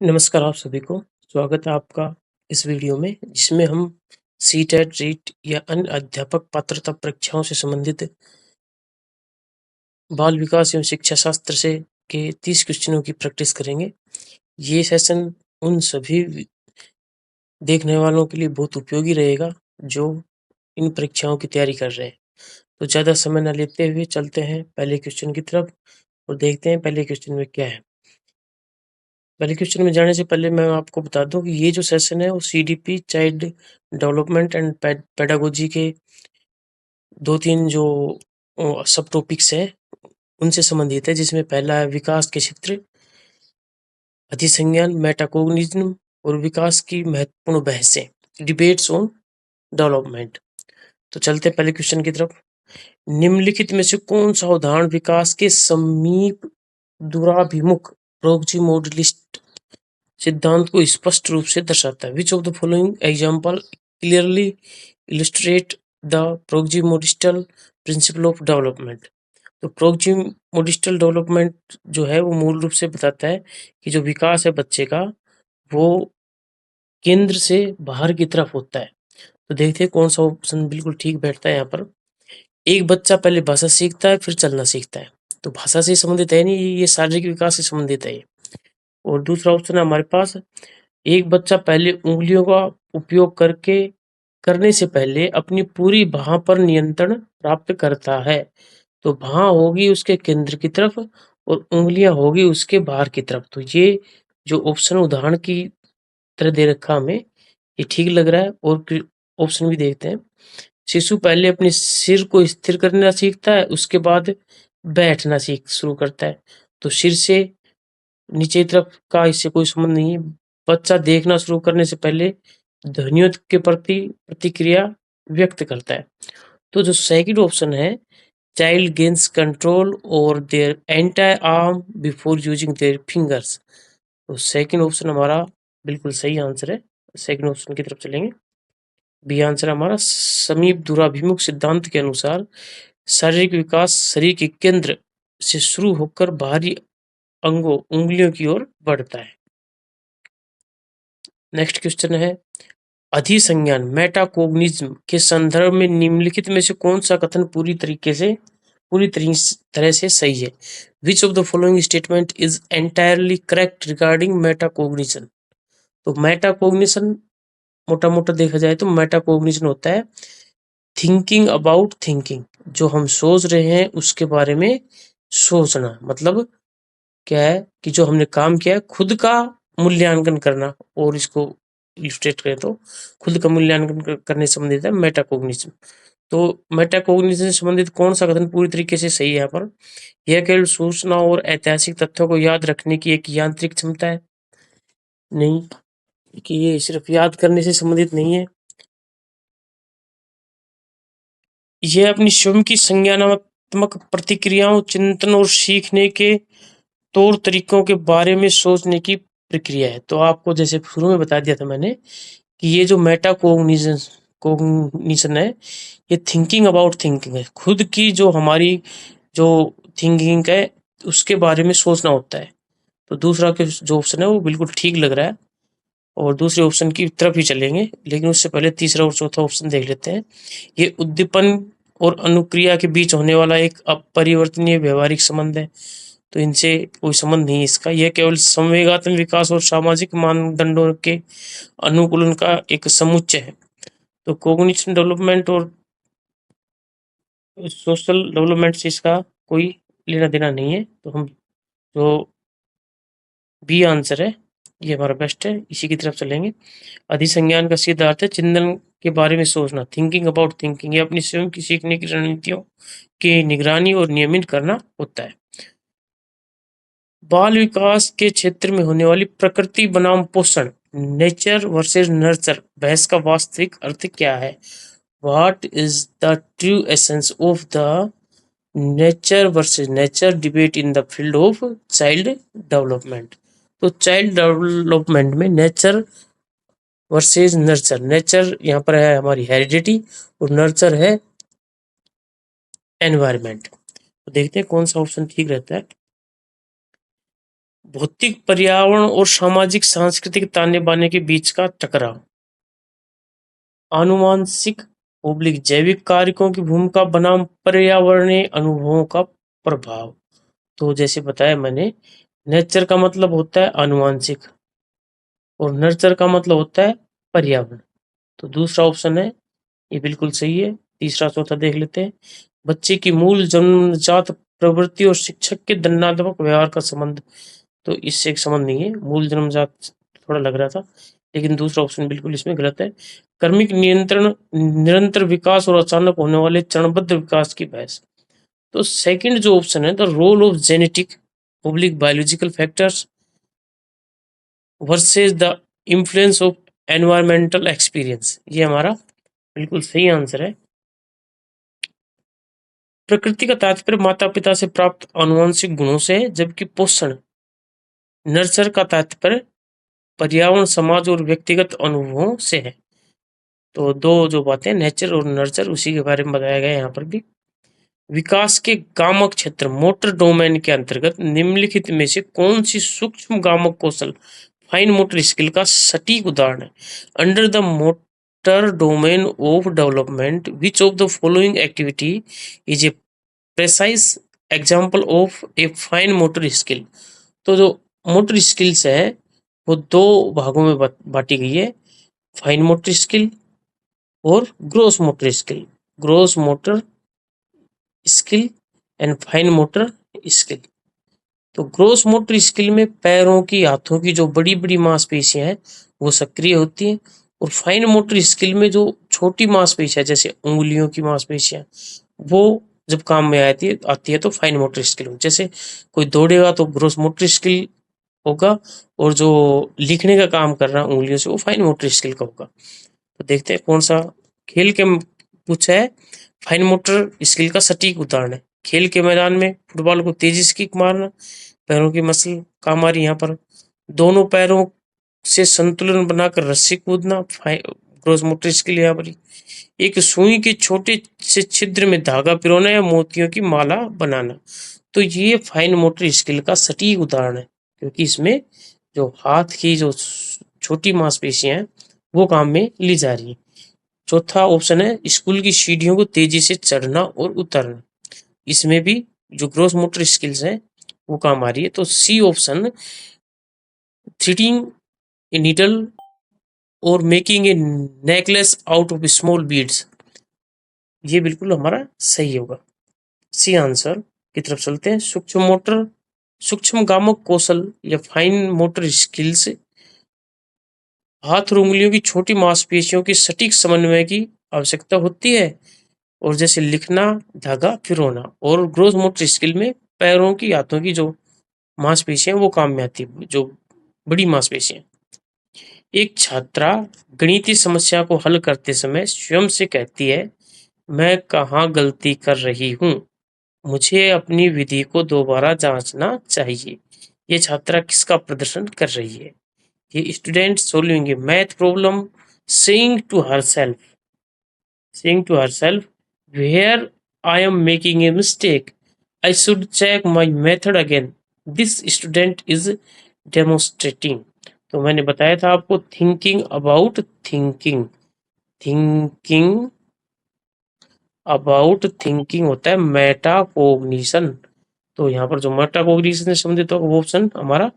नमस्कार आप सभी को, स्वागत है आपका इस वीडियो में जिसमें हम सीटेट, रीट या अन्य अध्यापक पात्रता परीक्षाओं से संबंधित बाल विकास एवं शिक्षा शास्त्र से के 30 क्वेश्चनों की प्रैक्टिस करेंगे। ये सेशन उन सभी देखने वालों के लिए बहुत उपयोगी रहेगा जो इन परीक्षाओं की तैयारी कर रहे हैं। तो ज़्यादा समय न लेते हुए चलते हैं पहले क्वेश्चन की तरफ और देखते हैं पहले क्वेश्चन में क्या है। पहले क्वेश्चन में जाने से पहले मैं आपको बता दूं कि ये जो सेशन है वो CDP, child development and pedagogy के 2-3 जो सब टॉपिक्स हैं उनसे संबंधित है, जिसमें पहला है विकास के क्षेत्र, अधिसंज्ञान, मेटाकोग्निज्म और विकास की महत्वपूर्ण बहसें, डिबेट्स ऑन डेवलपमेंट। तो चलते हैं पहले क्वेश्चन की तरफ। निम्नलिखित में से कौन सा उदाहरण विकास के समीप दूराभिमुख प्रोक्सिमोडलिस्ट सिद्धांत को स्पष्ट रूप से दर्शाता है? Which of the following example clearly illustrate the proximodistal principle of development? तो प्रोक्सिमोडिस्टल डेवलपमेंट जो है वो मूल रूप से बताता है कि जो विकास है बच्चे का वो केंद्र से बाहर की तरफ होता है। तो देखते हैं कौन सा ऑप्शन बिल्कुल ठीक बैठता है यहाँ पर। एक बच्चा पहले भाषा सीखता है फिर चलना सीखता है, तो भाषा से संबंधित है नहीं, ये शारीरिक विकास से संबंधित है ये। और दूसरा ऑप्शन है हमारे पास, एक बच्चा पहले उंगलियों का उपयोग करने से पहले अपनी पूरी बाह पर नियंत्रण प्राप्त करता है। तो बाह होगी उसके केंद्र की तरफ और उंगलियां होगी उसके बाहर की तरफ। तो ये जो ऑप्शन उदाहरण की तरह दे रखा हमें, ये ठीक लग रहा है। और ऑप्शन भी देखते हैं। शिशु पहले अपने सिर को स्थिर करना सीखता है, उसके बाद बैठना सीख शुरू करता है। तो सिर से नीचे की तरफ का इससे कोई संबंध नहीं है। बच्चा देखना शुरू करने से पहले ध्वनियों के प्रति प्रतिक्रिया व्यक्त करता है। तो जो सेकंड ऑप्शन है, child gains control over their entire arm before using their fingers. तो सेकंड ऑप्शन हमारा बिल्कुल सही आंसर है। सेकंड ऑप्शन की तरफ चलेंगे। बी आंसर हमारा समीप दूराभिमुख सिद्धांत के अनुसार शारीरिक विकास शरीर के केंद्र से शुरू होकर बाहरी अंगों उंगलियों की ओर बढ़ता है। नेक्स्ट क्वेश्चन है, अधिसंज्ञान मेटाकोग्निज्म के संदर्भ में निम्नलिखित में से कौन सा कथन पूरी तरह से सही है? Which of the following statement is entirely correct regarding metacognition? तो मेटाकोग्निशन मोटा मोटा देखा जाए तो मेटाकोग्निशन होता है थिंकिंग अबाउट थिंकिंग, जो हम सोच रहे हैं उसके बारे में सोचना। मतलब क्या है कि जो हमने काम किया है खुद का मूल्यांकन करना, और इसको इलस्ट्रेट करें तो खुद का मूल्यांकन करने से संबंधित है मेटाकोग्निशन। तो मेटाकोग्निशन से संबंधित कौन सा कथन पूरी तरीके से सही है यहाँ पर? यह केवल सूचना और ऐतिहासिक तथ्यों को याद रखने की एक यांत्रिक क्षमता है? नहीं, कि ये सिर्फ याद करने से संबंधित नहीं है। यह अपनी स्वयं की संज्ञानात्मक प्रतिक्रियाओं, चिंतन और सीखने के तौर तरीकों के बारे में सोचने की प्रक्रिया है। तो आपको जैसे शुरू में बता दिया था मैंने कि ये जो कोग्निशन है, ये थिंकिंग अबाउट थिंकिंग है। खुद की जो हमारी जो थिंकिंग है उसके बारे में सोचना होता है। तो दूसरा के जो ऑप्शन है वो बिल्कुल ठीक लग रहा है, और दूसरे ऑप्शन की तरफ ही चलेंगे। लेकिन उससे पहले तीसरा और चौथा ऑप्शन देख लेते हैं। ये उद्दीपन और अनुक्रिया के बीच होने वाला एक अपरिवर्तनीय व्यवहारिक संबंध है, तो इनसे कोई संबंध नहीं है इसका। यह केवल संवेगात्मक विकास और सामाजिक मानदंडों के अनुकूलन का एक समुच्चय है। तो कोग्निशन डेवलपमेंट और सोशल डेवलपमेंट से इसका कोई लेना देना नहीं है। तो हम जो बी आंसर है ये हमारा बेस्ट है, इसी की तरफ चलेंगे। अधिसंज्ञान का सीधा अर्थ है चिंतन के बारे में सोचना, थिंकिंग अबाउट थिंकिंग। ये अपनी स्वयं की सीखने की रणनीतियों की निगरानी और नियमित करना होता है। बाल विकास के क्षेत्र में होने वाली प्रकृति बनाम पोषण, नेचर वर्सेस नर्चर बहस का वास्तविक अर्थ क्या है? What is the true essence of the nature versus nature debate in the field of child development? तो चाइल्ड डेवलपमेंट में नेचर वर्सेस नर्चर, नेचर यहाँ पर है हमारी हेरिडिटी और नर्चर है एनवायरमेंट। तो देखते हैं कौन सा ऑप्शन ठीक रहता है। भौतिक, पर्यावरण और सामाजिक सांस्कृतिक ताने बाने के बीच का टकराव। आनुवांशिक ओब्लिक जैविक कारकों की भूमिका बनाम पर्यावरणीय अनुभवों का प्रभाव। तो जैसे बताया मैंने, नेचर का मतलब होता है आनुवांशिक और नर्चर का मतलब होता है पर्यावरण। तो दूसरा ऑप्शन है ये बिल्कुल सही है। तीसरा चौथा देख लेते हैं। बच्चे की मूल जन्मजात प्रवृत्ति और शिक्षक के दंडात्मक व्यवहार का संबंध। तो इससे एक संबंध नहीं है, मूल जन्मजात थोड़ा लग रहा था, लेकिन दूसरा ऑप्शन बिल्कुल इसमें गलत है। कर्मिक नियंत्रण, निरंतर विकास और अचानक होने वाले चरणबद्ध विकास की बहस। तो सेकंड जो ऑप्शन है, the role of genetic public biological factors versus the influence of environmental experience, ये हमारा बिल्कुल सही आंसर है। प्रकृति का तात्पर्य माता पिता से प्राप्त आनुवंशिक गुणों से है, जबकि पोषण नर्चर का तात्पर्य पर्यावरण, समाज और व्यक्तिगत अनुभवों से है। तो दो जो बातें नेचर और नर्चर, उसी के बारे में बताया गया है यहाँ पर भी। विकास के गामक क्षेत्र मोटर डोमेन के अंतर्गत निम्नलिखित में से कौन सी सूक्ष्म गामक कौशल फाइन मोटर स्किल का सटीक उदाहरण है? Under the motor domain of development which of the following activity is a precise example of a fine motor skill. तो जो मोटर स्किल्स है वो दो भागों में बांटी गई है, फाइन मोटर स्किल और gross motor skill. Gross motor skill and fine motor skill. तो ग्रोस मोटर स्किल में पैरों की, हाथों की जो बड़ी बड़ी मांसपेशियां हैं वो सक्रिय होती हैं, और फाइन मोटर स्किल में जो छोटी मांसपेशियां जैसे उंगलियों की मांसपेशियां, वो जब काम में आती है तो फाइन मोटर स्किल हो। जैसे कोई दौड़ेगा तो ग्रोस मोटर स्किल होगा, और जो लिखने का काम कर रहा है उंगलियों से वो फाइन मोटर स्किल का होगा। तो देखते हैं कौन सा खेल के पूछा है फाइन मोटर स्किल का सटीक उदाहरण है। खेल के मैदान में फुटबॉल को तेजी से किक मारना, पैरों की मसल काम आ रही यहाँ पर। दोनों पैरों से संतुलन बनाकर रस्सी कूदना, ग्रोस मोटर स्किल यहाँ पर। एक सुई के छोटे से छिद्र में धागा पिरोना या मोतियों की माला बनाना, तो ये फाइन मोटर स्किल का सटीक उदाहरण है, क्योंकि इसमें जो हाथ की जो छोटी मांसपेशियां हैं वो काम में ली जा रही है। चौथा ऑप्शन है स्कूल की सीढ़ियों को तेजी से चढ़ना और उतरना, इसमें भी जो ग्रोस मोटर स्किल्स हैं वो काम आ रही है। तो C option, threading a needle और making a necklace out of small beads, ये बिल्कुल हमारा सही होगा। सी आंसर की तरफ चलते हैं। सूक्ष्म गामक कौशल या फाइन मोटर स्किल्स हाथ और उंगलियों की छोटी मांसपेशियों की सटीक समन्वय की आवश्यकता होती है, और जैसे लिखना, धागा पिरोना। और ग्रोस मोटर स्किल में पैरों की, हाथों की जो मांसपेशियां वो काम में आती है, जो बड़ी मांसपेशियां। एक छात्रा गणितीय समस्या को हल करते समय स्वयं से कहती है, मैं कहाँ गलती कर रही हूँ, मुझे अपनी विधि को दोबारा जांचना चाहिए। ये छात्रा किसका प्रदर्शन कर रही है? ये student solving A math problem, saying to herself, where I am making a mistake, I should check my method again. This student is demonstrating. तो मैंने बताया था आपको, थिंकिंग अबाउट थिंकिंग होता है मेटाकोग्निशन। तो यहाँ पर जो मेटाकोग्निशन से संबंधित होगा वो ऑप्शन हमारा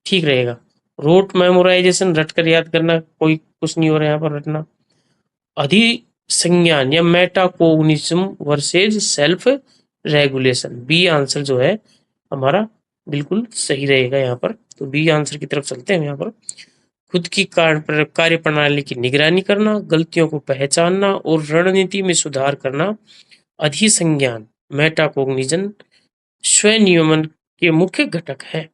ठीक रहेगा। रोट मेमोराइजेशन, रट कर याद करना, कोई कुछ नहीं हो रहा है यहाँ पर रटना। अधिसंज्ञान या metacognism versus self regulation, B answer जो है हमारा बिल्कुल सही रहेगा यहाँ पर। तो बी आंसर की तरफ चलते हैं। यहाँ पर खुद की कार्य प्रणाली की निगरानी करना, गलतियों को पहचानना और रणनीति में सुधार करना अधिसंज्ञान मेटाकोग्निजन स्वनियमन के मुख्य घटक है।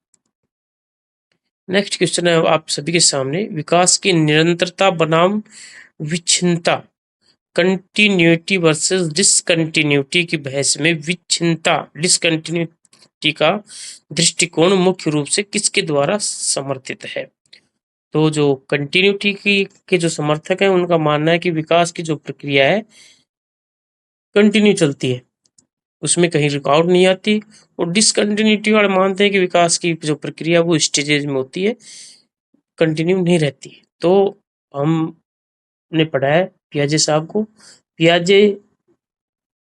नेक्स्ट क्वेश्चन है आप सभी के सामने, विकास की निरंतरता बनाम विच्छिन्नता, कंटिन्यूटी वर्सेस डिसकंटिन्यूटी की बहस में विच्छिन्नता, डिसकंटिन्यूटी का दृष्टिकोण मुख्य रूप से किसके द्वारा समर्थित है? तो जो कंटिन्यूटी की के जो समर्थक हैं उनका मानना है कि विकास की जो प्रक्रिया है कंटिन्यू चलती है, उसमें कहीं रुकावट नहीं आती, और डिसकंटिन्यूटी वाले मानते हैं कि विकास की जो प्रक्रिया वो स्टेजेस में होती है, कंटिन्यू नहीं रहती। तो हमने पढ़ा है पियाजे साहब को, पियाजे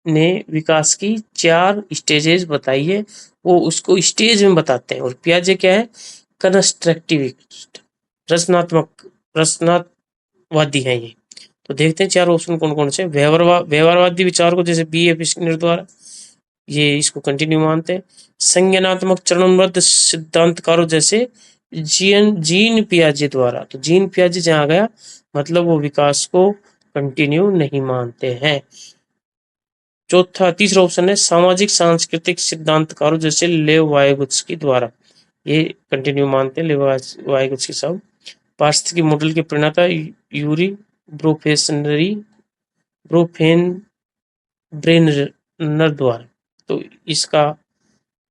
ने विकास की 4 स्टेजेस बताई है, वो उसको स्टेज में बताते हैं। और पियाजे क्या है? कंस्ट्रक्टिविस्ट, रचनात्मकवादी हैं ये। तो देखते हैं 4 ऑप्शन कौन कौन से। व्यवहारवादी विचार को जैसे बी.एफ. स्किनर द्वारा ये इसको कंटिन्यू मानते हैं। संज्ञानात्मक चरणबद्ध सिद्धांतकारों जैसे जीन पियाजे द्वारा, तो जीन पियाजे जहाँ गया मतलब वो विकास को कंटिन्यू नहीं मानते हैं। तीसरा ऑप्शन है सामाजिक सांस्कृतिक सिद्धांतकारों जैसे लेव वायगुत्स्की द्वारा, ये कंटिन्यू मानते हैं लेव वायगुत्स्की साहब। पारिस्थितिकी मॉडल के प्रणेता यूरी ब्रेनर द्वारा, तो इसका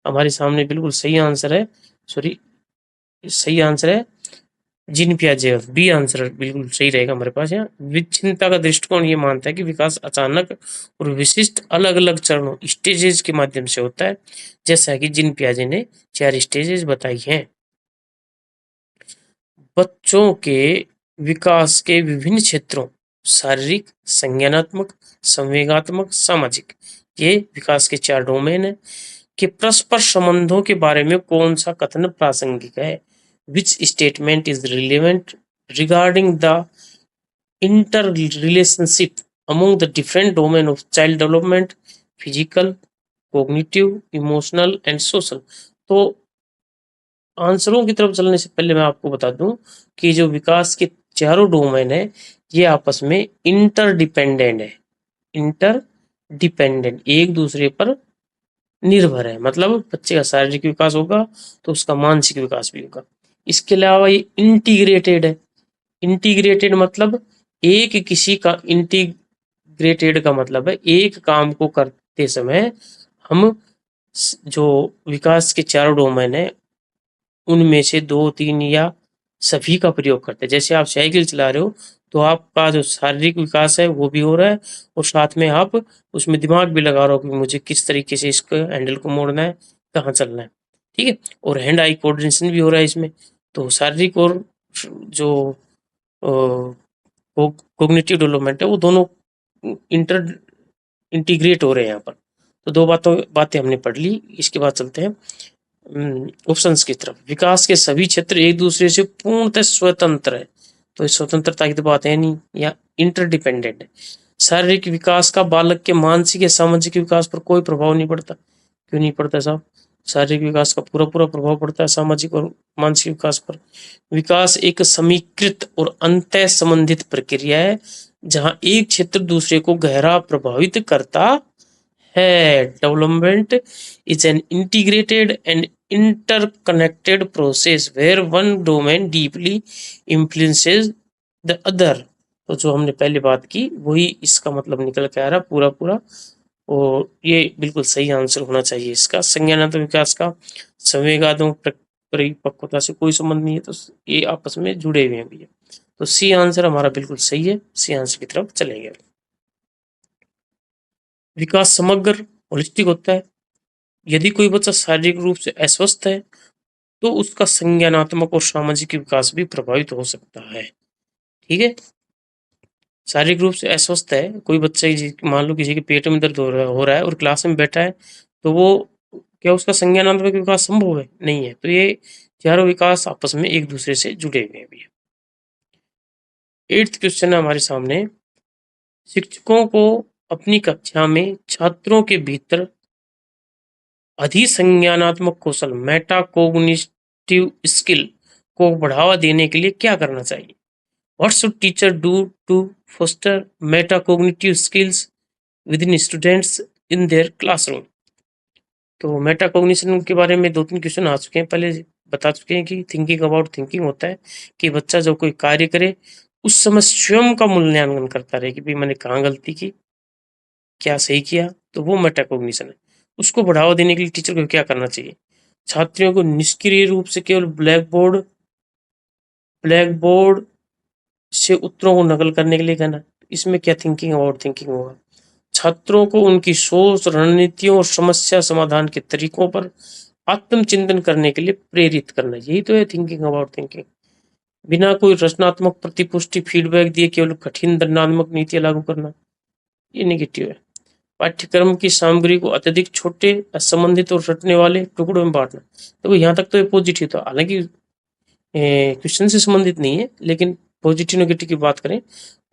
हमारे सामने बिल्कुल सही आंसर है, सही आंसर है जीन पियाजे, बी आंसर बिल्कुल सही रहेगा हमारे पास। यहाँ विच्छिन्नता का दृष्टिकोण ये मानता है कि विकास अचानक और विशिष्ट अलग अलग चरणों स्टेजेस के माध्यम से होता है, जैसा कि जीन पियाजे ने 4 स्टेजेस बताई हैं। बच्चों के विकास के विभिन्न क्षेत्रों शारीरिक, संज्ञानात्मक, संवेगात्मक, सामाजिक, ये विकास के 4 डोमेन है कि परस्पर संबंधों के बारे में कौन सा कथन प्रासंगिक है। Which statement is relevant regarding the interrelationship among the different domain of child development, physical, cognitive, emotional and social। तो आंसरों की तरफ चलने से पहले मैं आपको बता दूं कि जो विकास के 4 डोमेन है ये आपस में इंटरडिपेंडेंट है, इंटरडिपेंडेंट, एक दूसरे पर निर्भर है। मतलब बच्चे का शारीरिक विकास होगा तो उसका मानसिक विकास भी होगा। इसके अलावा ये इंटीग्रेटेड है। इंटीग्रेटेड मतलब इंटीग्रेटेड का मतलब है एक काम को करते समय हम जो विकास के 4 डोमेन है उनमें से 2-3 या सभी का प्रयोग करते हैं। जैसे आप साइकिल चला रहे हो तो आपका जो शारीरिक विकास है वो भी हो रहा है और साथ में आप उसमें दिमाग भी लगा रहे हो कि मुझे किस तरीके से इसको हैंडल को मोड़ना है, कहाँ चलना है, ठीक है। और हैंड आई कोऑर्डिनेशन भी हो रहा है इसमें। तो शारीरिक और जो कोग्निटिव डेवलपमेंट है वो दोनों इंटीग्रेट हो रहे हैं यहाँ पर। तो 2 बातें हमने पढ़ ली। इसके बाद चलते हैं ऑप्शंस की तरफ। विकास के सभी क्षेत्र एक दूसरे से पूर्णतः स्वतंत्र है, तो इस स्वतंत्रता की तो बात है नहीं, या इंटरडिपेंडेंट है। शारीरिक विकास का बालक के मानसिक या सामाजिक विकास पर कोई प्रभाव नहीं पड़ता। क्यों नहीं पड़ता साहब? शारीरिक विकास का पूरा प्रभाव पड़ता है सामाजिक और मानसिक विकास पर। विकास एक समीकृत और अंतः संबंधित प्रक्रिया है जहां एक क्षेत्र दूसरे को गहरा प्रभावित करता है। Development is an integrated and interconnected process where one domain deeply influences the other। तो जो हमने पहले बात की वही इसका मतलब निकल के आ रहा पूरा, और ये बिल्कुल सही आंसर होना चाहिए इसका। संज्ञानात्मक विकास का संवेगात्मक परिपक्वता से कोई संबंध नहीं है, तो ये आपस में जुड़े हुए हैं भैया। तो सी आंसर हमारा बिल्कुल सही है, सी आंसर की तरफ चलेंगे। विकास समग्र होलिस्टिक होता है। यदि कोई बच्चा शारीरिक रूप से अस्वस्थ है तो उसका संज्ञानात्मक और सामाजिक विकास भी प्रभावित हो सकता है, ठीक है। शारीरिक रूप से अस्वस्थ है कोई बच्चा, मान लो किसी के पेट में दर्द हो रहा है और क्लास में बैठा है, तो वो क्या उसका संज्ञानात्मक विकास संभव है? नहीं है। तो ये चारों विकास आपस में एक दूसरे से जुड़े हुए हैं। 8th क्वेश्चन है हमारे सामने। शिक्षकों को अपनी कक्षा में छात्रों के भीतर अधिसंज्ञानात्मक कौशल मेटाकोग्निटिव स्किल को बढ़ावा देने के लिए क्या करना चाहिए? What should teacher do to foster metacognitive skills within students in their classroom? तो मेटाकोग्निशन के बारे में 2-3 क्वेश्चन आ चुके हैं, पहले बता चुके हैं कि थिंकिंग अबाउट थिंकिंग होता है कि बच्चा जब कोई कार्य करे उस समय स्वयं का मूल्यांकन करता रहे कि भाई मैंने कहाँ गलती की, क्या सही किया, तो वो मेटाकोग्निशन है। उसको बढ़ावा देने के लिए टीचर को क्या करना चाहिए? छात्रियों को निष्क्रिय रूप से केवल ब्लैक बोर्ड से उत्तरों को नकल करने के लिए कहना, इसमें क्या थिंकिंग अबाउट थिंकिंग होगा? छात्रों को उनकी सोच, रणनीतियों और समस्या समाधान के तरीकों पर आत्मचिंतन करने के लिए प्रेरित करना। यही तो है थिंकिंग अबाउट थिंकिंग। बिना कोई रचनात्मक प्रतिपुष्टि फीडबैक दिए केवल कठिन दंडात्मक नीतियां लागू करना, ये नेगेटिव है। पाठ्यक्रम की सामग्री को अत्यधिक छोटे, असंबंधित और रटने वाले टुकड़ों में बांटना। तो यहाँ तक तो ये पॉजिटिव था, हालांकि क्वेश्चन से संबंधित नहीं है, लेकिन पॉजिटिव नेगेटिव की बात करें,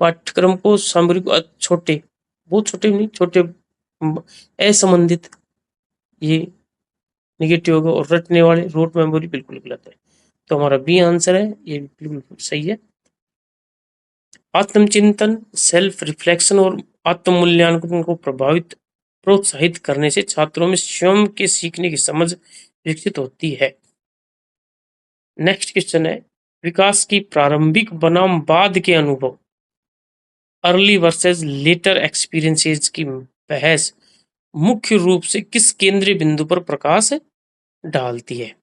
पाठ्यक्रम को सामग्री को छोटे, बहुत छोटे नहीं, छोटे असंबंधित, ये नेगेटिव होगा। और रटने वाले, रोट मेमोरी, बिल्कुल गलत है। तो हमारा बी आंसर है, ये बिल्कुल सही है। आत्मचिंतन, सेल्फ रिफ्लेक्शन और आत्म मूल्यांकन को प्रोत्साहित करने से छात्रों में स्वयं के सीखने की समझ विकसित होती है। नेक्स्ट क्वेश्चन है, विकास की प्रारंभिक बनाम बाद के अनुभव, अर्ली वर्सेस लेटर एक्सपीरियंसेस की बहस मुख्य रूप से किस केंद्रीय बिंदु पर प्रकाश डालती है?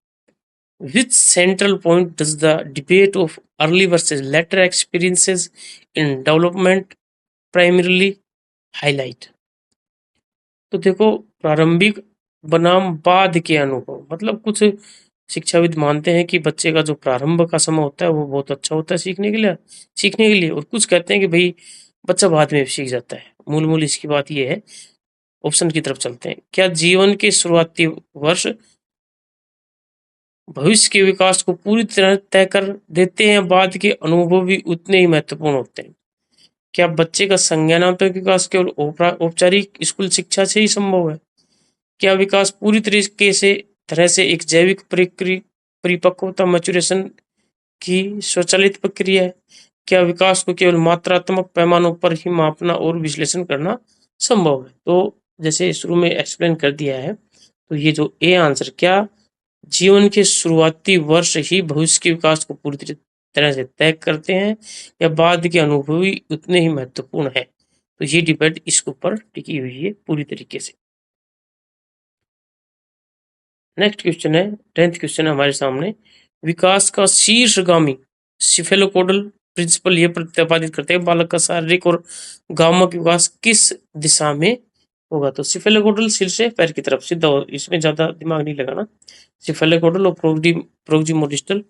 Which central point does the debate of early versus later experiences in development primarily highlight? तो देखो, प्रारंभिक बनाम बाद के अनुभव, मतलब कुछ शिक्षाविद मानते हैं कि बच्चे का जो प्रारंभ का समय होता है वो बहुत अच्छा होता है सीखने के लिए, और कुछ कहते हैं कि भाई बच्चा बाद में सीख जाता है। मूल इसकी बात ये है। ऑप्शन की तरफ चलते हैं। क्या जीवन के शुरुआती वर्ष भविष्य के विकास को पूरी तरह तय कर देते हैं? बाद के अनुभव भी उतने ही महत्वपूर्ण होते हैं। क्या बच्चे का संज्ञानात्मक विकास केवल औपचारिक स्कूल शिक्षा से ही संभव है? क्या विकास पूरी तरह से एक जैविक परिपक्वता मैच्योरेशन की स्वचालित प्रक्रिया है? क्या विकास को केवल मात्रात्मक पैमानों पर ही मापना और विश्लेषण करना संभव है? तो जैसे शुरू में एक्सप्लेन कर दिया है, तो ये जो ए आंसर, क्या जीवन के शुरुआती वर्ष ही भविष्य के विकास को पूरी तरह से तय करते हैं, या बाद के अनुभव ही उतने ही महत्वपूर्ण है? तो ये डिबेट इसके ऊपर टिकी हुई है पूरी तरीके से। नेक्स्ट क्वेश्चन है, 10th क्वेश्चन है हमारे सामने। विकास का शीर्षगामी सिफेलोकोडल प्रिंसिपल ये प्रतिपादित करते हैं बालक का शारीरिक और गामक विकास किस दिशा में होगा? तो सिफेलोकोडल सिर से पैर की तरफ सीधा हो, इसमें ज्यादा दिमाग नहीं लगाना। सिफेलोकोडल और प्रोक्सिमोडिस्टल,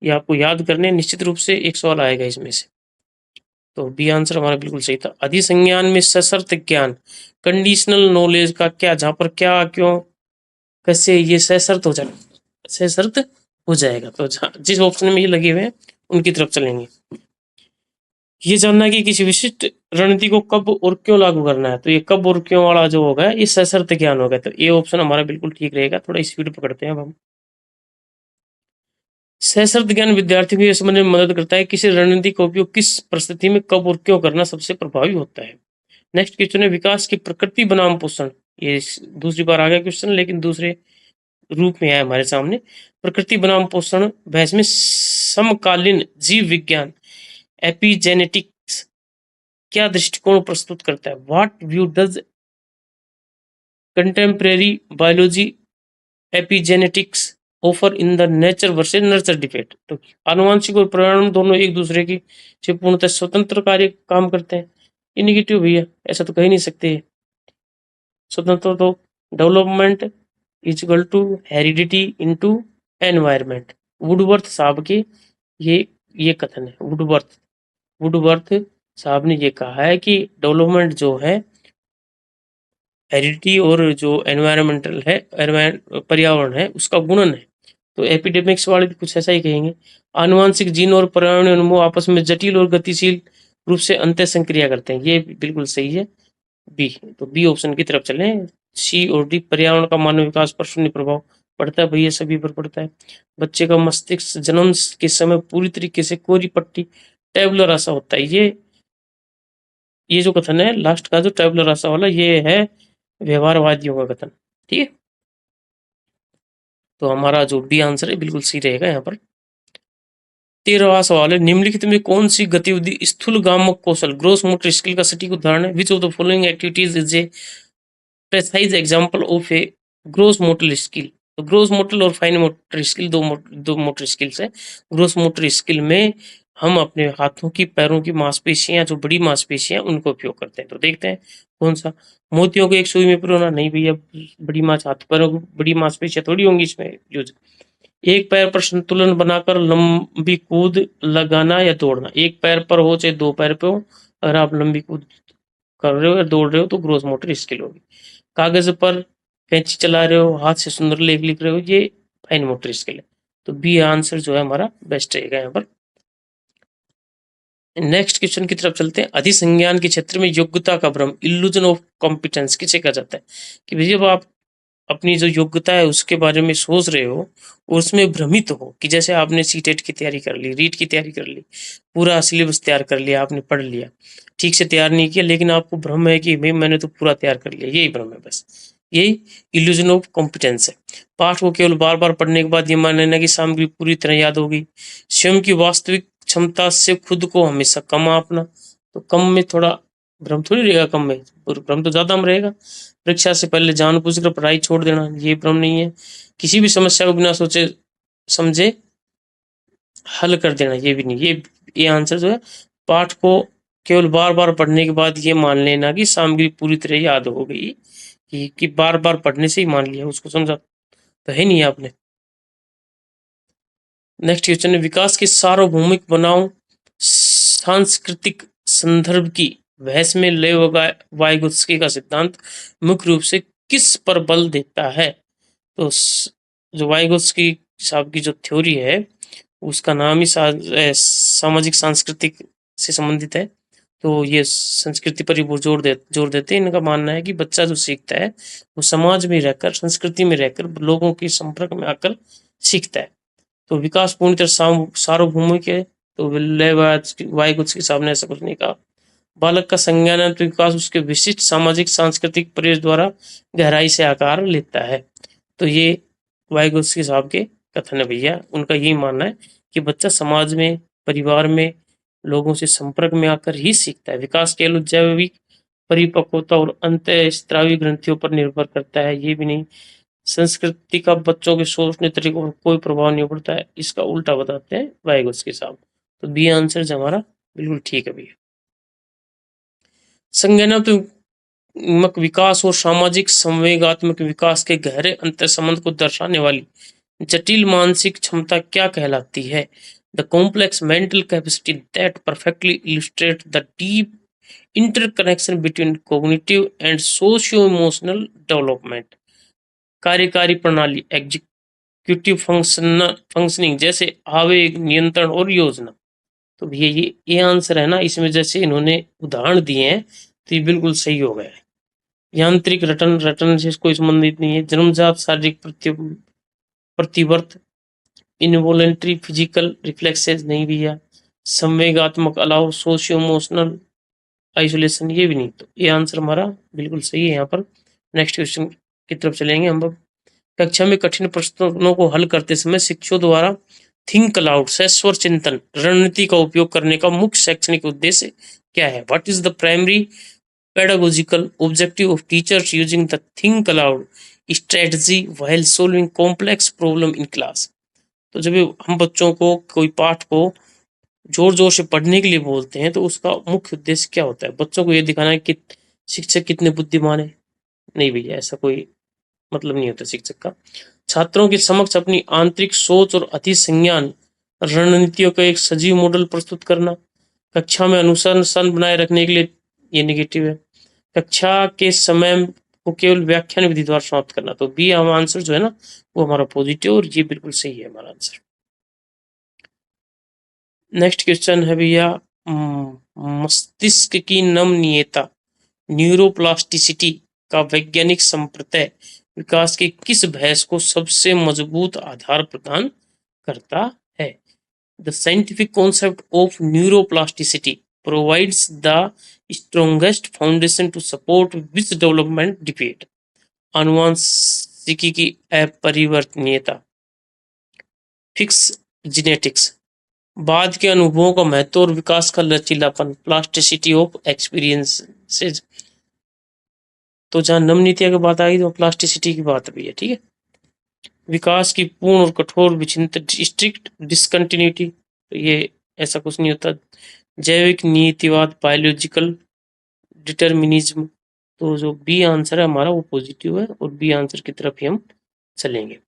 ये आपको याद करने, निश्चित रूप से एक सवाल आएगा इसमें से। तो बी आंसर हमारा बिल्कुल सही था। अधिसंज्ञान में सशर्त ज्ञान, कंडीशनल नॉलेज का क्या, जहां पर क्या, क्यों, कैसे, ये सशर्त हो जाएगा। तो जिस ऑप्शन में ये लगे हुए हैं उनकी तरफ चलेंगे। ये जानना है कि किसी विशिष्ट रणनीति को कब और क्यों लागू करना है, तो ये कब और क्यों वाला जो होगा ये सशर्त ज्ञान होगा। तो ये ऑप्शन हमारा बिल्कुल ठीक रहेगा। थोड़ा स्पीड पकड़ते हैं अब हम। सशर्त ज्ञान विद्यार्थियों को यह समझने में मदद करता है किसी रणनीति का उपयोग किस परिस्थिति में कब और क्यों करना सबसे प्रभावी होता है। नेक्स्ट क्वेश्चन है, विकास की प्रकृति बनाम पोषण। ये दूसरी बार आ गया क्वेश्चन, लेकिन दूसरे रूप में है हमारे सामने। प्रकृति बनाम पोषण बहस में समकालीन जीव विज्ञान एपिजेनेटिक्स क्या दृष्टिकोण प्रस्तुत करता है? What view does contemporary biology epigenetics offer in the nature versus nurture debate? तो आनुवांशिक और पर्यावरण दोनों एक दूसरे की से पूर्णतः स्वतंत्र कार्य काम करते हैं। ये निगेटिव भैया, ऐसा तो कह ही नहीं सकते। स्वतंत्र तो development is equal to heredity into environment. Woodworth साहब के ये कथन है। वुडवर्थ साहब ने ये कहा है कि डेवलपमेंट जो है हेरिडिटी और जो एनवायरमेंटल है, पर्यावरण है, उसका गुणन है। तो एपिडेमिक्स वाले भी कुछ ऐसा ही कहेंगे। आनुवांशिक जीन और पर्यावरणीय अणु आपस में जटिल और गतिशील रूप से अंतर संक्रिया करते हैं। ये बिल्कुल सही है, बी। तो बी ऑप्शन की तरफ चले। सी और डी, पर्यावरण का मानव विकास पर शून्य प्रभाव पड़ता है, भैया सभी पर पड़ता है। बच्चे का मस्तिष्क जन्म के समय पूरी तरीके से कोरी पट्टी टेबुलर रासा होता है। ये जो कथन है लास्ट का, जो टेबुलर रासा वाला, ये है व्यवहारवादियों का कथन। ठीक है, तो हमारा जो बी आंसर है बिल्कुल सही रहेगा यहाँ पर। 13वां सवाल है, निम्नलिखित में कौन सी गतिविधि स्थूल गामक कौशल ग्रोस मोटर स्किल का सटीक उदाहरण है? Which of the following activities is a precise example of a gross motor skill? तो ग्रोस मोटर और फाइन मोटर स्किल दो मोटर स्किल्स है। ग्रोस मोटर स्किल में हम अपने हाथों की पैरों की मांसपेशियां, जो बड़ी मांसपेशियां, उनको उपयोग करते हैं। तो देखते हैं कौन सा। मोतियों को एक सुई में पिरोना, नहीं भैया, बड़ी हाथ पैरों की बड़ी मांसपेशियां थोड़ी होंगी इसमें यूज। एक पैर पर संतुलन बनाकर लंबी कूद लगाना या दौड़ना, एक पैर पर हो चाहे दो पैर पे हो, अगर आप लंबी कूद कर रहे हो या दौड़ रहे हो तो ग्रोस मोटर स्किल होगी। कागज पर कैंची चला रहे हो, हाथ से सुंदर लेख लिख रहे हो, ये फाइन मोटर स्किल है। तो बी आंसर जो है हमारा बेस्ट रहेगा यहाँ पर। नेक्स्ट क्वेश्चन की तरफ चलते हैं। अधिसंज्ञान के क्षेत्र में योग्यता का भ्रम, इल्यूजन ऑफ कॉम्पिटेंस, किसे कहा जाता है? कि भैया जब आप अपनी जो योग्यता है उसके बारे में सोच रहे हो, उसमें भ्रमित हो, कि जैसे आपने सीटेट की तैयारी कर ली, रीट की तैयारी कर ली, पूरा सिलेबस तैयार कर लिया, आपने पढ़ लिया, ठीक से तैयार नहीं किया, लेकिन आपको भ्रम है कि भाई मैंने तो पूरा तैयार कर लिया, यही भ्रम है बस। यही इल्यूजन ऑफ कॉम्पिटेंस है। पाठ को केवल बार बार पढ़ने के बाद ये मान लेना कि सामग्री पूरी तरह याद होगी। स्वयं की वास्तविक क्षमता से खुद को हमेशा कम आंकना, तो कम में थोड़ा भ्रम थोड़ी रहेगा, कम में भ्रम तो ज्यादा में रहेगा। परीक्षा से पहले जानबूझकर पढ़ाई छोड़ देना, ये भ्रम नहीं है। किसी भी समस्या को बिना सोचे समझे हल कर देना, ये भी नहीं। ये आंसर जो है, पाठ को केवल बार बार पढ़ने के बाद ये मान लेना कि सामग्री पूरी तरह याद हो गई, कि बार बार पढ़ने से ही मान लिया, उसको समझा तो है नहीं आपने। नेक्स्ट क्वेश्चन है, विकास के सार्वभौमिक बनाम सांस्कृतिक संदर्भ की बहस में लेव वाइगोत्स्की का सिद्धांत मुख्य रूप से किस पर बल देता है? तो जो वाइगोत्स्की साहब की जो थ्योरी है उसका नाम ही सामाजिक सांस्कृतिक से संबंधित है। तो ये संस्कृति पर ही वो जोर देते हैं। इनका मानना है कि बच्चा जो सीखता है वो समाज में रहकर, संस्कृति में रहकर, लोगों के संपर्क में आकर सीखता है। तो विकास पूर्ण तरह सार्वभौमिक है। तो वाइगोत्स्की साहब ने ऐसा कुछ नहीं कहा। बालक का संज्ञानात्मक विकास उसके विशिष्ट सामाजिक सांस्कृतिक परिवेश द्वारा गहराई से आकार लेता है। तो ये वाइगोत्स्की साहब के कथन है भैया। उनका यही मानना है कि बच्चा समाज में, परिवार में, लोगों से संपर्क में आकर ही सीखता है। विकास केवल जैविक परिपक्वता और अंतःस्रावी ग्रंथियों पर निर्भर करता है, ये भी नहीं। संस्कृति का बच्चों के सोचने तरीकों पर कोई प्रभाव नहीं पड़ता है, इसका उल्टा बताते हैं वाइगोत्स्की साहब। तो बी आंसर जो हमारा बिल्कुल ठीक है भैया। संज्ञानात्मक विकास और सामाजिक संवेगात्मक विकास के गहरे अंतर संबंध को दर्शाने वाली जटिल मानसिक क्षमता क्या कहलाती है? The complex mental capacity that perfectly illustrate the deep interconnection between cognitive and socio emotional development. कार्यकारी प्रणाली, एग्जीक्यूटिव फंक्शनिंग, जैसे आवेग नियंत्रण और योजना। तो भैया ये आंसर है ना, इसमें जैसे इन्होंने उदाहरण दिए हैं तो ये बिल्कुल सही हो गया है। यांत्रिक रटन से कोई संबंधित नहीं है। जन्मजात शारीरिक प्रतिवर्त, इनवॉलेंट्री फिजिकल रिफ्लेक्सेस नहीं भैया। संवेगात्मक अलाव, सोशियो इमोशनल आइसोलेशन, ये भी नहीं। तो ये आंसर हमारा बिल्कुल सही है यहाँ पर। नेक्स्ट क्वेश्चन की तरफ चलेंगे हम। कक्षा में कठिन प्रश्नों को हल करते समय शिक्षकों द्वारा थिंक अलाउड, शाश्वत चिंतन रणनीति का उपयोग करने का मुख्य शैक्षणिक उद्देश्य क्या है? What is the primary pedagogical objective of teachers using the think allowed strategy while solving complex problem in class? तो जब हम बच्चों को कोई पाठ को जोर जोर से पढ़ने के लिए बोलते हैं तो उसका मुख्य उद्देश्य क्या होता है? बच्चों को ये दिखाना है कि शिक्षक कितने बुद्धिमान है? नहीं भैया, ऐसा कोई मतलब नहीं होता शिक्षक का। छात्रों के समक्ष अपनी आंतरिक सोच और अधिसंज्ञान रणनीतियों का एक सजीव मॉडल प्रस्तुत करना। कक्षा में अनुशासन बनाए रखने के लिए, ये नेगेटिव है। कक्षा के समय को केवल व्याख्यान विधि द्वारा समाप्त करना। तो बी हम आंसर जो है ना वो हमारा पॉजिटिव, और ये बिल्कुल सही है हमारा आंसर। नेक्स्ट क्वेश्चन है भैया, मस्तिष्क की नमनीयता, न्यूरोप्लास्टिसिटी का वैज्ञानिक संप्रत्यय विकास के किस बहस को सबसे मजबूत आधार प्रदान करता है? The scientific concept of neuroplasticity provides the strongest foundation to support which development debate? आनुवंशिकी की अपरिवर्तनीयता, फिक्स जेनेटिक्स, बाद के अनुभवों का महत्व और विकास का लचीलापन, प्लास्टिसिटी ऑफ एक्सपीरियंसेस। तो जहां नमनीयता की बात आई तो प्लास्टिसिटी की बात भी है, ठीक है। विकास की पूर्ण और कठोर विच्छिन्नता, स्ट्रिक्ट डिसकंटिन्यूटी, तो ये ऐसा कुछ नहीं होता। जैविक नीतिवाद, बायोलॉजिकल डिटर्मिनिज्म। तो जो बी आंसर है हमारा वो पॉजिटिव है और बी आंसर की तरफ ही हम चलेंगे।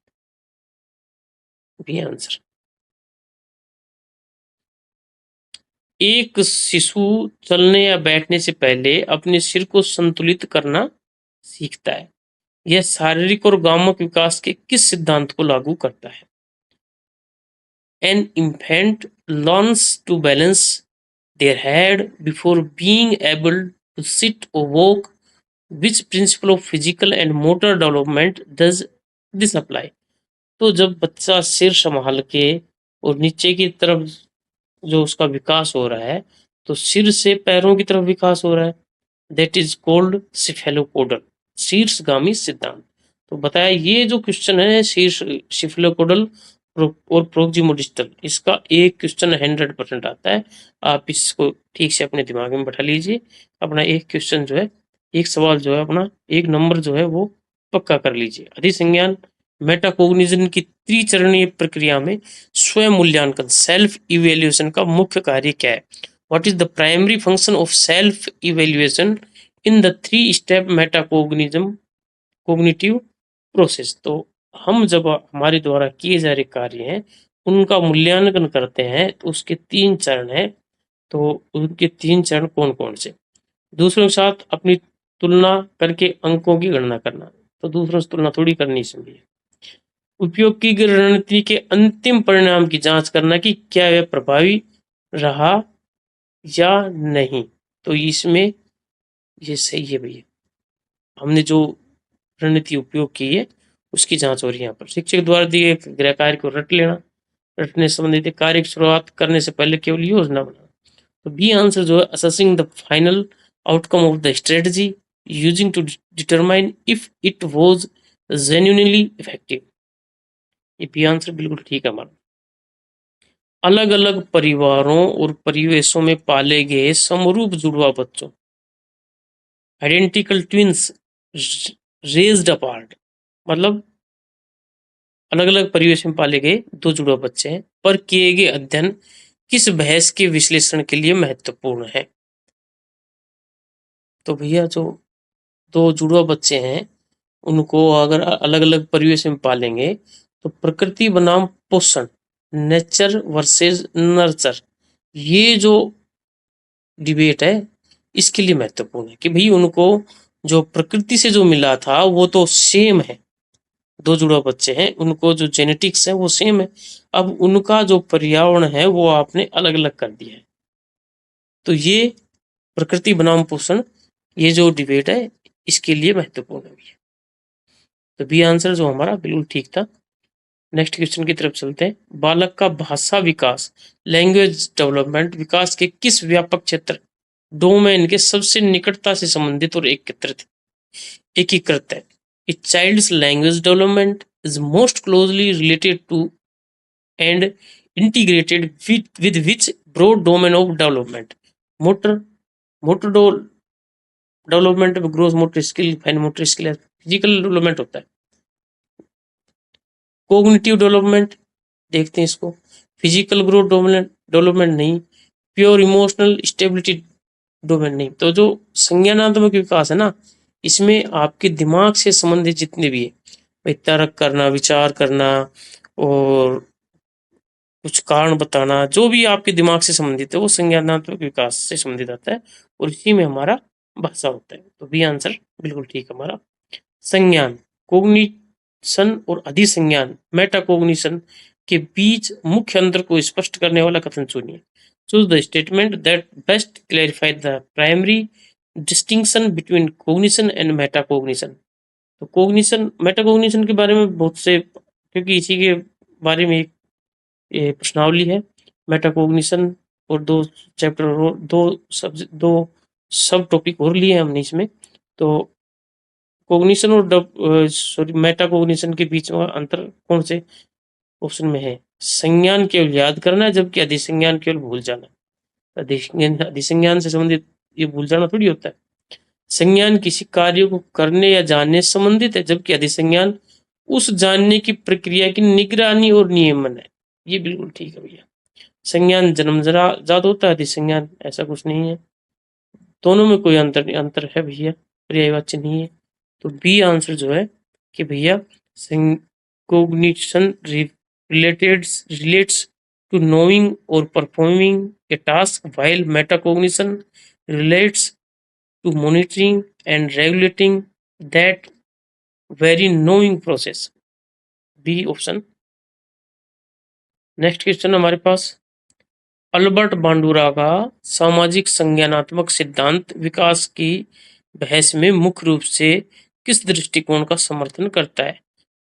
B answer. एक शिशु चलने या बैठने से पहले अपने सिर को संतुलित करना सीखता है। यह शारीरिक और गामक विकास के किस सिद्धांत को लागू करता है? An infant learns to balance their head before being able to sit or walk. Which principle of physical and motor development does this apply? तो जब बच्चा सिर संभाल के और नीचे की तरफ जो उसका विकास हो रहा है, तो सिर से पैरों की तरफ विकास हो रहा है। दैट इज कोल्ड सिफेलोपोडल, शीर्षगामी सिद्धांत। तो बताया ये जो क्वेश्चन है शीर्ष सिफेलोपोडल और प्रोक्सिमोडिस्टल, इसका एक क्वेश्चन 100% आता है। आप इसको ठीक से अपने दिमाग में बैठा लीजिए। अपना एक क्वेश्चन जो है, एक सवाल जो है, अपना एक नंबर जो है वो पक्का कर लीजिए। अधिसंज्ञान मेटाकोग्निशन की त्रिचरणीय प्रक्रिया में स्वयं मूल्यांकन, सेल्फ इवेल्युएशन का मुख्य कार्य क्या है? What is the primary function of self evaluation in the 3 step metacognism cognitive process? तो हम जब हमारे द्वारा किए जा रहे कार्य हैं उनका मूल्यांकन करते हैं तो उसके 3 चरण हैं। तो उनके 3 चरण कौन कौन से? दूसरों के साथ अपनी तुलना करके अंकों की गणना करना। तो दूसरों से तुलना थोड़ी करनी चाहिए। उपयोग की गई रणनीति के अंतिम परिणाम की जांच करना कि क्या वह प्रभावी रहा या नहीं। तो इसमें ये सही है भैया, हमने जो रणनीति उपयोग की है उसकी जांच हो रही है यहाँ पर। शिक्षक द्वारा दिए गृह कार्य को रट लेना, रटने संबंधित कार्य की शुरुआत करने से पहले केवल योजना बनाना। तो बी आंसर जो है assessing the final outcome of the strategy using to determine if it was genuinely effective. ये बी आंसर बिल्कुल ठीक है हमारा। अलग अलग परिवारों और परिवेशों में पाले गए समरूप जुड़वा बच्चों, आइडेंटिकल ट्विंस रेज्ड अपार्ट, मतलब अलग अलग परिवेश में पाले गए 2 जुड़वा बच्चे हैं, पर किए गए अध्ययन किस बहस के विश्लेषण के लिए महत्वपूर्ण है? तो भैया जो 2 जुड़वा बच्चे हैं उनको अगर अलग अलग परिवेश में पालेंगे तो प्रकृति बनाम पोषण, नेचर वर्सेस नर्चर, ये जो डिबेट है इसके लिए महत्वपूर्ण है कि भाई उनको जो प्रकृति से जो मिला था वो तो सेम है। 2 जुड़वा बच्चे हैं, उनको जो जेनेटिक्स है वो सेम है। अब उनका जो पर्यावरण है वो आपने अलग अलग कर दिया है। तो ये प्रकृति बनाम पोषण, ये जो डिबेट है इसके लिए महत्वपूर्ण है। तो बी आंसर जो हमारा बिल्कुल ठीक था। नेक्स्ट क्वेश्चन की तरफ चलते हैं। बालक का भाषा विकास, लैंग्वेज डेवलपमेंट, विकास के किस व्यापक क्षेत्र डोमेन के सबसे निकटता से संबंधित और एकीकृत है? A child's language development is most closely related to and integrated with which broad domain of development? Motor development में growth motor skill, fine motor skill, physical development होता है। कोग्निटिव डेवलपमेंट देखते हैं इसको, फिजिकल ग्रोथ डेवलपमेंट नहीं, pure emotional stability domain नहीं। तो जो संज्ञानात्मक विकास है ना, इसमें आपके दिमाग से संबंधित जितने भी है भाई, तर्क करना, विचार करना और कुछ कारण बताना, जो भी आपके दिमाग से संबंधित है वो संज्ञानात्मक विकास से संबंधित आता है और इसी में हमारा भाषा होता है। तो बी आंसर बिल्कुल ठीक हमारा। संज्ञान, कोग्निशन और अधिसंज्ञान, मेटाकोग्निशन के बीच मुख्य अंतर को स्पष्ट करने वाला कथन चुनिए। Choose the statement that best clarify the primary distinction between cognition and metacognition. तो कोग्निशन मेटाकोग्निशन के बारे में बहुत से, क्योंकि इसी के बारे में एक ये प्रश्नावली है। मेटाकोग्निशन और 2 चैप्टर और 2 सब टॉपिक और लिए हमने इसमें। तो कोग्निशन और मेटाकोग्निशन के बीच में अंतर कौन से ऑप्शन में है? संज्ञान केवल याद करना है जबकि अधिसंज्ञान केवल भूल जाना। अधिसंज्ञान से संबंधित ये भूल जाना थोड़ी होता है। संज्ञान किसी कार्य को करने या जानने से संबंधित है जबकि अधिसंज्ञान उस जानने की प्रक्रिया की निगरानी और नियमन है। ये बिल्कुल ठीक है भैया। संज्ञान जन्मजात होता है, अधिसंज्ञान ऐसा कुछ नहीं है। दोनों में कोई अंतर है भैया, पर्यायवाची नहीं है। तो बी आंसर जो है कि भैया कोग्निशन रिलेट्स टू नोइंग और performing A task, while metacognition relates to monitoring and regulating that very knowing process. B option. Next question हमारे पास, अल्बर्ट बांडुरा का सामाजिक संज्ञानात्मक सिद्धांत विकास की बहस में मुख्य रूप से किस दृष्टिकोण का समर्थन करता है?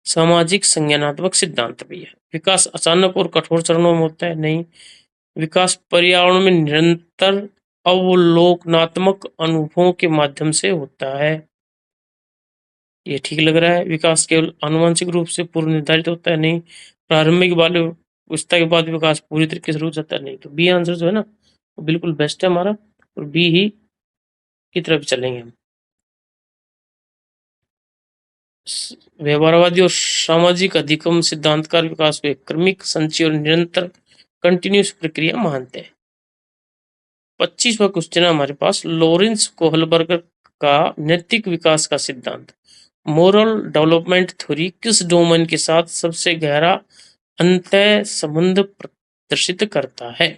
सामाजिक संज्ञानात्मक सिद्धांत भैया, विकास अचानक और कठोर चरणों में होता है? नहीं। विकास पर्यावरण में निरंतर अवलोकनात्मक अनुभवों के माध्यम से होता है। ये ठीक लग रहा है। विकास केवल आनुवंशिक रूप से पूर्व निर्धारित होता है? नहीं। प्रारंभिक बाल्यावस्था के बाद विकास पूरी तरीके से रुक जाता है? नहीं। तो बी आंसर जो है ना वो बिल्कुल बेस्ट है हमारा, और बी ही की तरफ चलेंगे हम। व्यवहारवादी और सामाजिक अधिगम सिद्धांतकार विकास को एक क्रमिक, संचयी और निरंतर कंटिन्यूस प्रक्रिया मानते हैं। 25वां क्वेश्चन है हमारे पास, लॉरेंस कोहलबर्गर का नैतिक विकास का सिद्धांत, मोरल डेवलपमेंट थ्योरी, किस डोमेन के साथ सबसे गहरा अंतः संबंध प्रदर्शित करता है?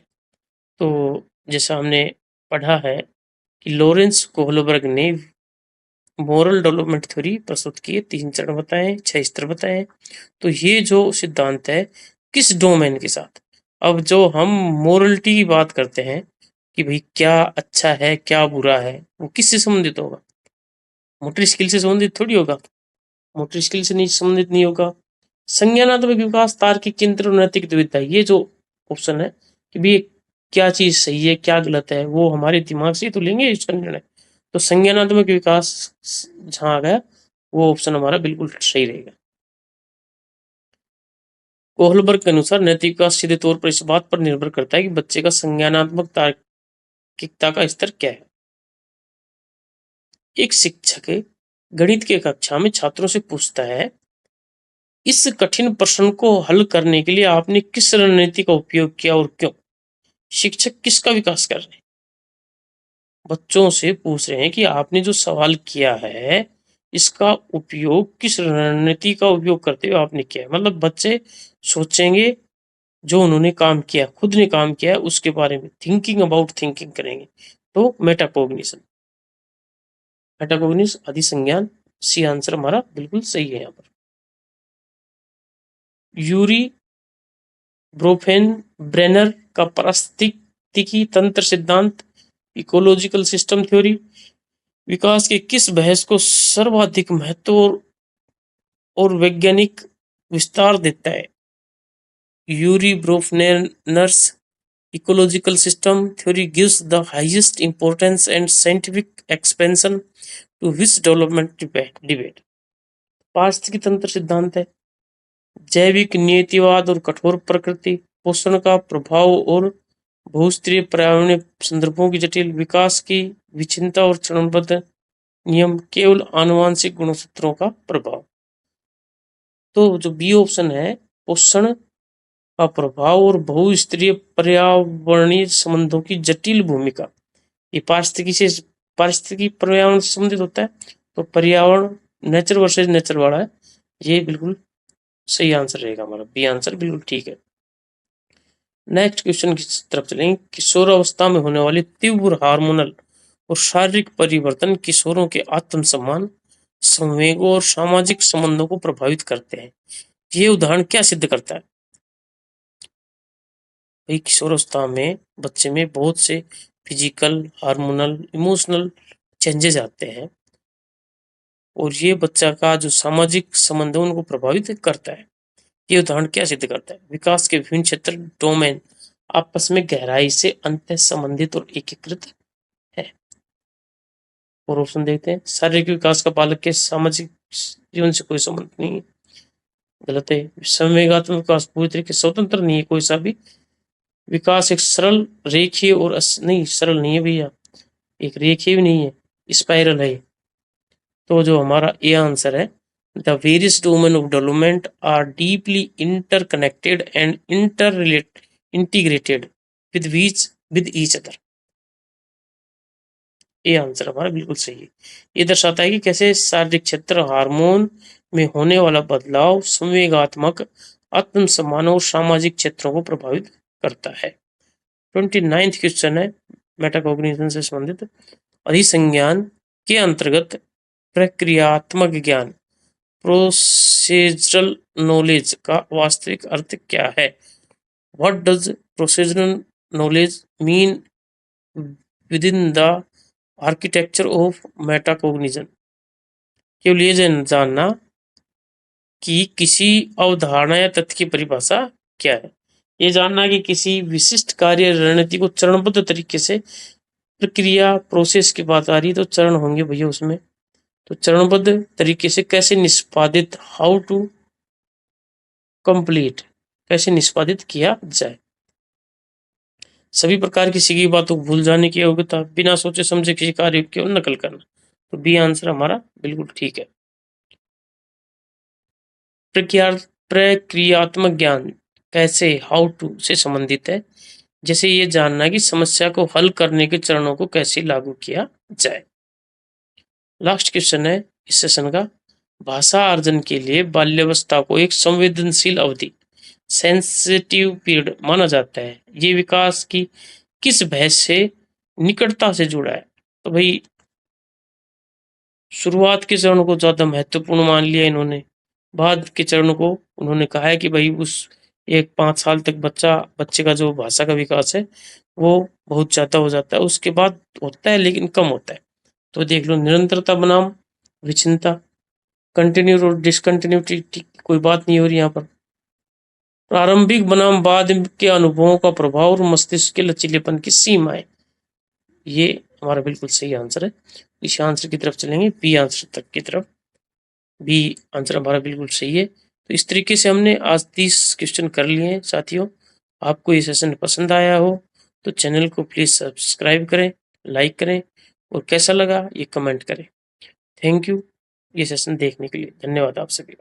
तो जैसा हमने पढ़ा है कि लॉरेंस कोहलबर्ग ने मोरल डेवलपमेंट थ्योरी प्रस्तुत की है, 3 चरण बताए, 6 स्तर बताए। तो ये जो सिद्धांत है किस डोमेन के साथ, अब जो हम मोरलिटी की बात करते हैं कि भाई क्या अच्छा है क्या बुरा है, वो किससे संबंधित होगा? मोटर स्किल से संबंधित थोड़ी होगा, मोटर स्किल से नहीं संबंधित नहीं होगा। संज्ञानात्मक विकास, तार्किक चिंतन और नैतिक दुविधा, ये जो ऑप्शन है कि भाई क्या चीज सही है क्या गलत है, वो हमारे दिमाग से तो लेंगे इसका निर्णय। तो संज्ञानात्मक विकास जहां आ गया वो ऑप्शन हमारा बिल्कुल सही रहेगा। कोहलबर्ग के अनुसार नैतिक विकास सीधे तौर पर इस बात पर निर्भर करता है कि बच्चे का संज्ञानात्मक तार्किकता का स्तर क्या है। एक शिक्षक गणित की कक्षा में छात्रों से पूछता है, इस कठिन प्रश्न को हल करने के लिए आपने किस रणनीति का उपयोग किया और क्यों? शिक्षक किसका विकास कर रहे हैं? बच्चों से पूछ रहे हैं कि आपने जो सवाल किया है इसका उपयोग किस रणनीति का उपयोग करते हुए आपने किया है। मतलब बच्चे सोचेंगे, जो उन्होंने काम किया, खुद ने काम किया है उसके बारे में थिंकिंग अबाउट थिंकिंग करेंगे। तो मेटाकोग्निशन, मेटाकोग्निशन अधिसंज्ञान, सी आंसर हमारा बिल्कुल सही है यहाँ पर। यूरी ब्रेनर का पारिस्थितिकी तंत्र सिद्धांत, इकोलॉजिकल सिस्टम थ्योरी, विकास के किस बहस को सर्वाधिक महत्व और वैज्ञानिक विस्तार देता है? Urie Bronfenbrenner's ecological system theory gives the highest importance and scientific expansion to which development debate. पारिस्थितिकी तंत्र सिद्धांत है, जैविक नियतिवाद और कठोर प्रकृति, पोषण का प्रभाव और बहुस्तरीय पर्यावरणीय संदर्भों की जटिल, विकास की विच्छिन्नता और चरणबद्ध नियम, केवल आनुवंशिक गुणसूत्रों का प्रभाव। तो जो बी ऑप्शन है, पोषण का प्रभाव और बहुस्तरीय पर्यावरणीय संबंधों की जटिल भूमिका, ये पारिस्थितिकी पर्यावरण से संबंधित होता है। तो पर्यावरण नेचर वर्सेज नेचर वाला है, ये बिल्कुल सही आंसर रहेगा हमारा, बी आंसर बिल्कुल ठीक है। नेक्स्ट क्वेश्चन की तरफ चलेंगे। किशोर अवस्था में होने वाले तीव्र हार्मोनल और शारीरिक परिवर्तन किशोरों के आत्मसम्मान, संवेगों और सामाजिक संबंधों को प्रभावित करते हैं। ये उदाहरण क्या सिद्ध करता है? भाई किशोरावस्था में बच्चे में बहुत से फिजिकल, हार्मोनल, इमोशनल चेंजेस आते हैं और ये बच्चा का जो सामाजिक संबंध है उनको प्रभावित करता है। ये उदाहरण क्या सिद्ध करता है? विकास के विभिन्न क्षेत्र, डोमेन आपस में गहराई से अंतः संबंधित और एकीकृत है। और ऑप्शन देखते हैं, शारीरिक विकास का बालक के सामाजिक जीवन से कोई संबंध नहीं है, गलत है। संवेगात्मक विकास पूरी तरीके से स्वतंत्र नहीं है कोई सा भी। विकास एक सरल रेखीय और नहीं, सरल नहीं है भैया, एक रेखीय भी नहीं है, स्पाइरल है। तो जो हमारा ए आंसर है, the various domain of development are deeply interconnected and integrated with each other. ये आंसर हमारा बिल्कुल सही है। ये दर्शाता है कि कैसे शारीरिक क्षेत्र हार्मोन में होने वाला बदलाव संवेगात्मक, आत्मसम्मान और सामाजिक क्षेत्रों को प्रभावित करता है। 29th क्वेश्चन है मेटाकॉग्निशन से संबंधित। अधिसंज्ञान के अंतर्गत प्रक्रियात्मक ज्ञान प्रोसीजरल नॉलेज का वास्तविक अर्थ क्या है? What does procedural knowledge mean within the architecture of metacognition? केवल ये जानना कि किसी अवधारणा या तथ्य की परिभाषा क्या है। ये जानना कि किसी विशिष्ट कार्य रणनीति को चरणबद्ध तरीके से प्रक्रिया प्रोसेस की बात आ रही है तो चरण होंगे भैया उसमें, तो चरणबद्ध तरीके से कैसे निष्पादित, हाउ टू कंप्लीट, कैसे निष्पादित किया जाए। सभी प्रकार की सीखी बातों को भूल जाने की योग्यता, बिना सोचे समझे किसी कार्य की नकल करना। तो बी आंसर हमारा बिल्कुल ठीक है। प्रक्रियात्मक ज्ञान कैसे, हाउ टू से संबंधित है, जैसे ये जानना कि समस्या को हल करने के चरणों को कैसे लागू किया जाए। लास्ट क्वेश्चन है इस सेशन का। भाषा अर्जन के लिए बाल्यावस्था को एक संवेदनशील अवधि, सेंसिटिव पीरियड माना जाता है। ये विकास की किस बहस से निकटता से जुड़ा है? तो भाई शुरुआत के चरण को ज्यादा महत्वपूर्ण मान लिया इन्होंने, बाद के चरण को उन्होंने कहा है कि भाई उस 5 साल तक बच्चे का जो भाषा का विकास है वो बहुत ज्यादा हो जाता है, उसके बाद होता है लेकिन कम होता है। तो देख लो, निरंतरता बनाम विच्छिन्नता, कंटिन्यू और डिसकंटिन्यूटी कोई बात नहीं हो रही यहाँ पर। प्रारंभिक बनाम बाद के अनुभवों का प्रभाव और मस्तिष्क के लचीलेपन की सीमाएं, ये हमारा बिल्कुल सही आंसर है। इस आंसर की तरफ चलेंगे, बी आंसर तक की तरफ। बी आंसर हमारा बिल्कुल सही है। तो इस तरीके से हमने आज 30 क्वेश्चन कर लिए हैं साथियों। आपको ये सेशन पसंद आया हो तो चैनल को प्लीज सब्सक्राइब करें, लाइक करें और कैसा लगा ये कमेंट करें। थैंक यू ये सेशन देखने के लिए। धन्यवाद आप सभी।